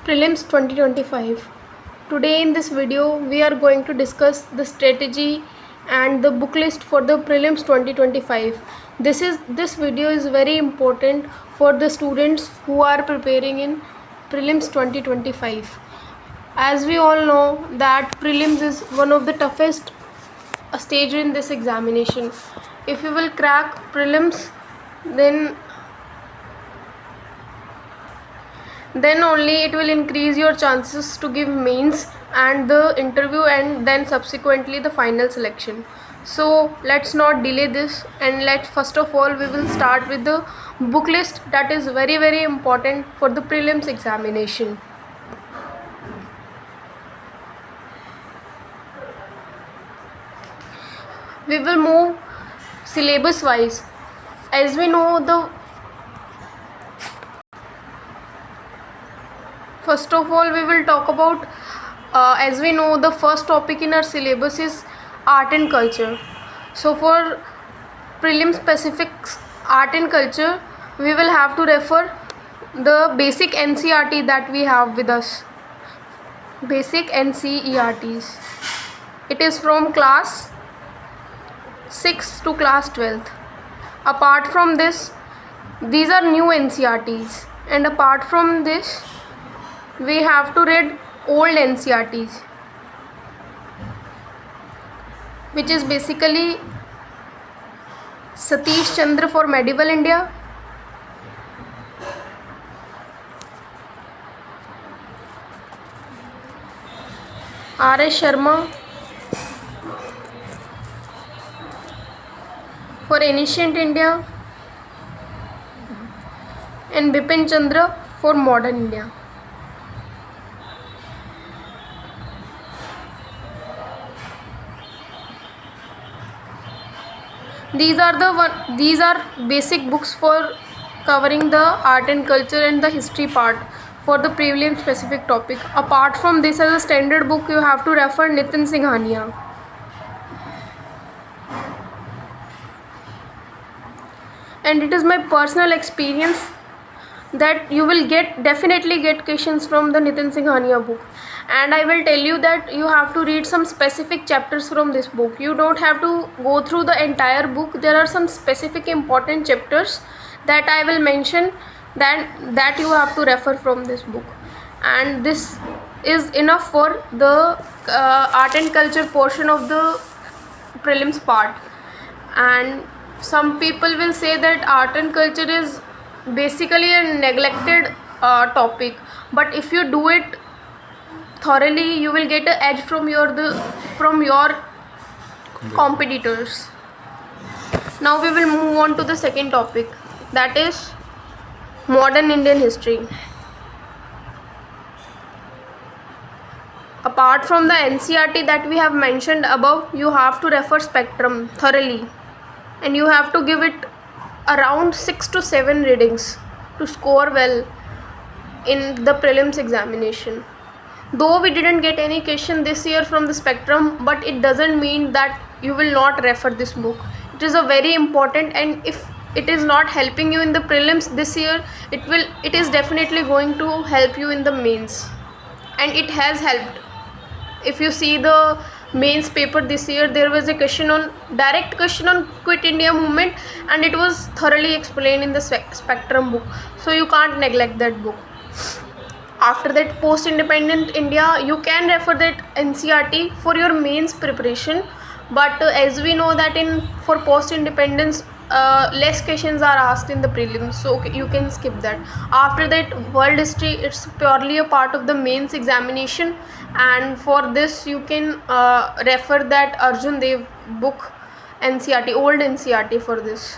Prelims 2025. Today in this video we are going to discuss the strategy and the book list for the prelims 2025. This video is very important for the students who are preparing in prelims 2025. As we all know that prelims is one of the toughest stage in this examination. If you will crack prelims, then only it will increase your chances to give mains and the interview and then subsequently the final selection. So let's not delay this, and first of all we will start with the book list that is very important for the prelims examination. We will move syllabus wise. As we know, first of all we will talk about, as we know, the first topic in our syllabus is art and culture. So for prelim specifics art and culture, we will have to refer the basic NCERT that we have with us. Basic NCERTs. It is from class 6th to class 12th. Apart from this, these are new NCERTs, and apart from this we have to read old NCERTs, which is basically Satish Chandra for medieval India, R.S. Sharma for ancient India, and Bipin Chandra for modern India. These are basic books for covering the art and culture and the history part for the prelim specific topic. Apart from this, as a standard book, you have to refer Nitin Singhania. And it is my personal experience that you will definitely get questions from the Nitin Singhania book, and I will tell you that you have to read some specific chapters from this book. You don't have to go through the entire book. There are some specific important chapters that I will mention that you have to refer from this book, and this is enough for the art and culture portion of the prelims part. And some people will say that art and culture is basically a neglected topic, but if you do it thoroughly, you will get an edge from your competitors. Now we will move on to the second topic, that is modern Indian history. Apart from the NCERT that we have mentioned above, you have to refer spectrum thoroughly, and you have to give it around 6 to 7 readings to score well in the prelims examination. Though we didn't get any question this year from the spectrum, but it doesn't mean that you will not refer this book. It is a very important, and if it is not helping you in the prelims this year, it is definitely going to help you in the mains, and it has helped. If you see the mains paper this year, there was a direct question on Quit India movement, and it was thoroughly explained in the spectrum book, so you can't neglect that book. After that, post independent India, you can refer that NCERT for your mains preparation, but as we know that for post independence less questions are asked in the prelims, so you can skip that. After that, world history, it's purely a part of the mains examination, and for this you can refer that Arjun Dev book, NCERT, old NCERT for this.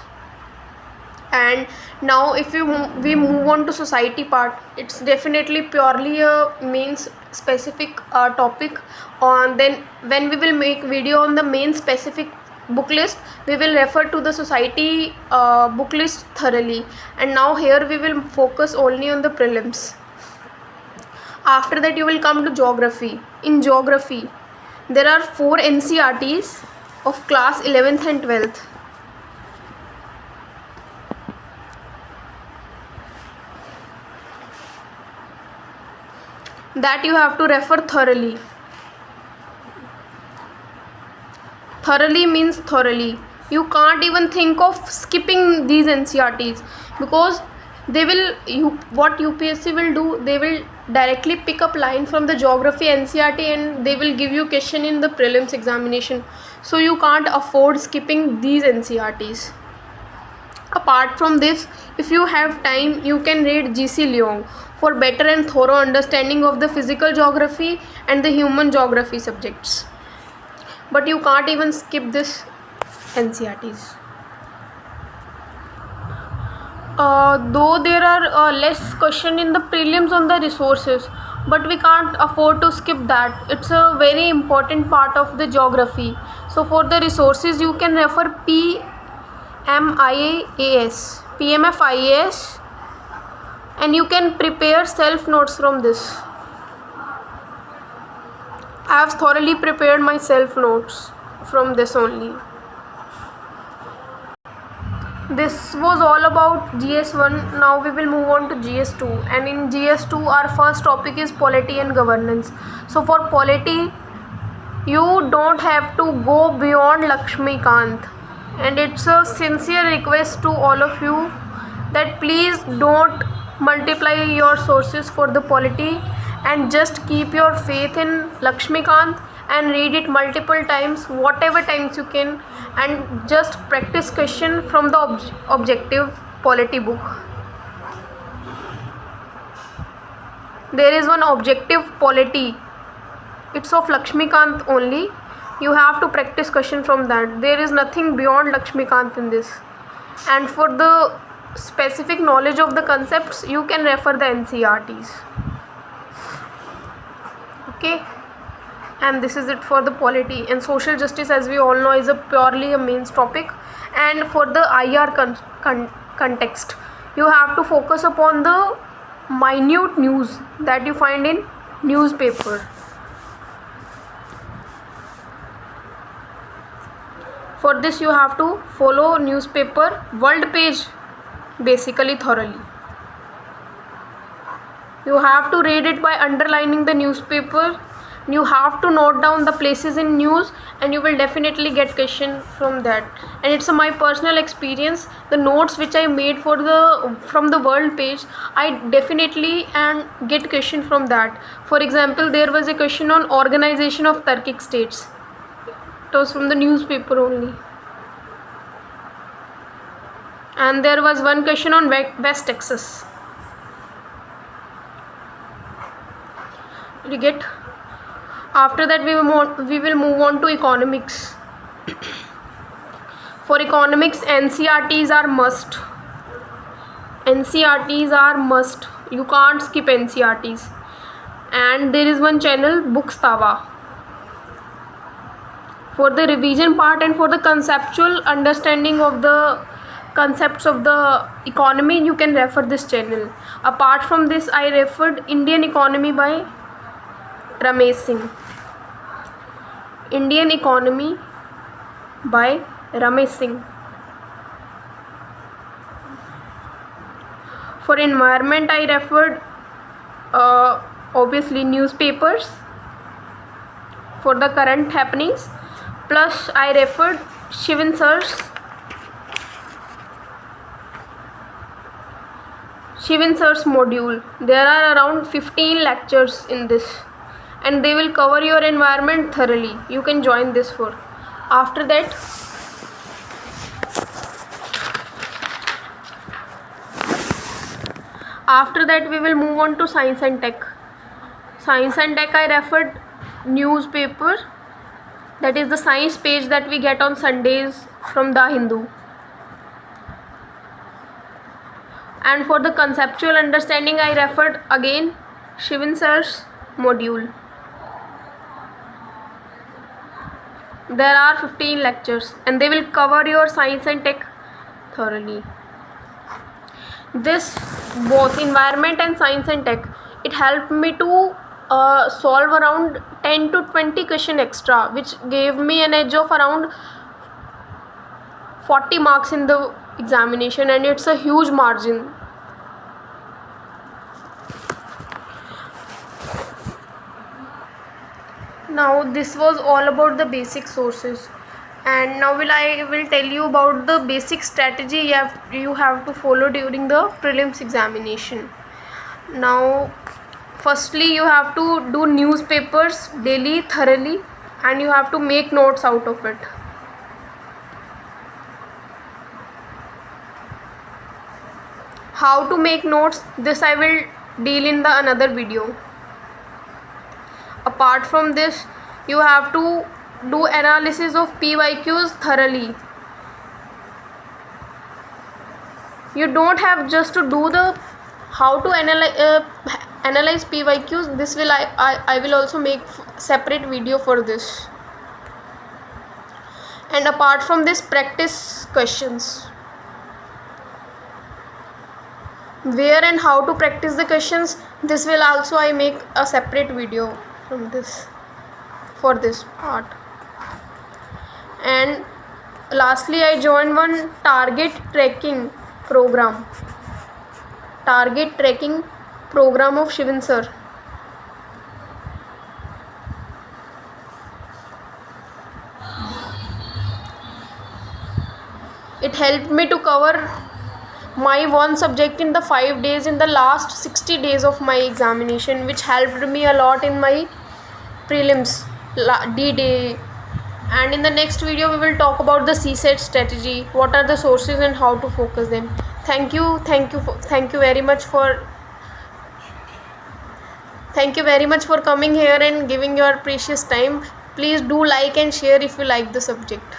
And now if we move on to society part, it's definitely purely a mains specific topic. Then when we will make video on the main specific book list, we will refer to the society book list thoroughly, and now here we will focus only on the prelims. After that, you will come to geography. In geography, there are 4 NCERTs of class 11th and 12th. that you have to refer thoroughly. Thoroughly means thoroughly. You can't even think of skipping these NCRTs, because what UPSC will do, they will directly pick up line from the geography NCRT and they will give you question in the prelims examination. So you can't afford skipping these NCRTs. Apart from this, if you have time, you can read GC Leong for better and thorough understanding of the physical geography and the human geography subjects. But you can't even skip this NCRTs. Though there are less question in the prelims on the resources, but we can't afford to skip that. It's a very important part of the geography. So for the resources, you can refer PMFIAS, and you can prepare self notes from this. I have thoroughly prepared my self notes from this only. This was all about GS1. Now we will move on to GS2, and in GS2 our first topic is polity and governance. So for polity, you don't have to go beyond Lakshmikant, and it's a sincere request to all of you that please don't multiply your sources for the polity, and just keep your faith in Lakshmikant and read it multiple times, whatever times you can, and just practice question from the objective polity book. There is one objective polity, it's of Lakshmikant only. You have to practice question from that. There is nothing beyond Lakshmikant in this. And for the specific knowledge of the concepts, you can refer the NCRTs. Okay, and this is it for the polity. And social justice, as we all know, is purely a mains topic, and for the IR context, you have to focus upon the minute news that you find in newspaper. For this you have to follow newspaper world page basically thoroughly. You have to read it by underlining the newspaper. You have to note down the places in news, and you will definitely get question from that. And it's my personal experience. The notes which I made from the world page, I definitely and get question from that. For example, there was a question on organization of Turkic states. It was from the newspaper only. And there was one question on West Texas. You get. After that, we will move on to economics. For economics, NCRTs are must. NCRTs are must. You can't skip NCRTs. And there is one channel, Bookstava. For the revision part and for the conceptual understanding of the concepts of the economy, you can refer this channel. Apart from this, I referred Indian Economy by Ramesh Singh. Indian Economy by Ramesh Singh. For environment, I referred obviously newspapers for the current happenings, plus I referred Shivan sir's module. There are around 15 lectures in this, and they will cover your environment thoroughly. You can join this for. After that we will move on to science and tech. Science and tech, I referred newspaper, that is the science page that we get on Sundays from The Hindu. And for the conceptual understanding, I referred again Shivan sir's module. There are 15 lectures, and they will cover your science and tech thoroughly. This, both environment and science and tech, it helped me to solve around 10 to 20 question extra, which gave me an edge of around 40 marks in the examination, and it's a huge margin. Now this was all about the basic sources, and now I will tell you about the basic strategy you have to follow during the prelims examination. Now firstly you have to do newspapers daily thoroughly, and you have to make notes out of it. How to make notes, this I will deal in the another video. Apart from this, you have to do analysis of PYQs thoroughly. You don't have just to do the how to analyze PYQs. This will I will also make separate video for this. And apart from this, practice questions. Where and how to practice the questions, this will also I make a separate video from this for this part. And lastly, I joined one target tracking program of Shivan sir. It helped me to cover my one subject in the 5 days in the last 60 days of my examination, which helped me a lot in my prelims D-Day. And in the next video we will talk about the CSET strategy, what are the sources and how to focus them. Thank you very much for coming here and giving your precious time. Please do like and share if you like the subject.